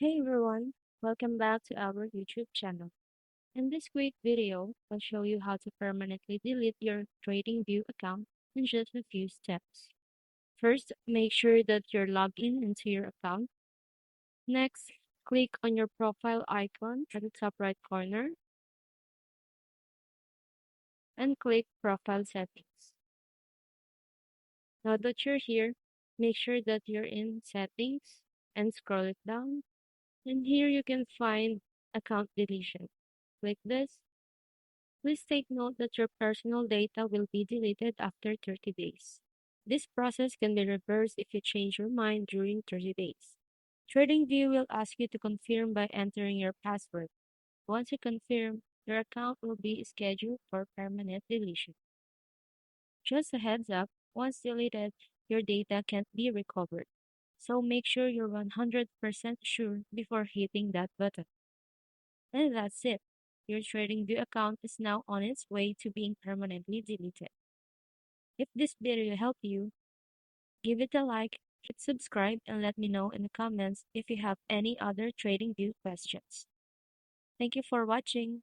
Hey everyone, welcome back to our YouTube channel. In this quick video, I'll show you how to permanently delete your TradingView account in just a few steps. First, make sure that you're logged in into your account. Next, click on your profile icon at the top right corner and click Profile Settings. Now that you're here, make sure that you're in Settings and scroll it down. And here you can find Account Deletion. Click this. Please take note that your personal data will be deleted after 30 days. This process can be reversed if you change your mind during 30 days. TradingView will ask you to confirm by entering your password. Once you confirm, your account will be scheduled for permanent deletion. Just a heads up, once deleted, your data can't be recovered. So make sure you're 100% sure before hitting that button. And that's it. Your TradingView account is now on its way to being permanently deleted. If this video helped you, give it a like, hit subscribe, and let me know in the comments if you have any other TradingView questions. Thank you for watching.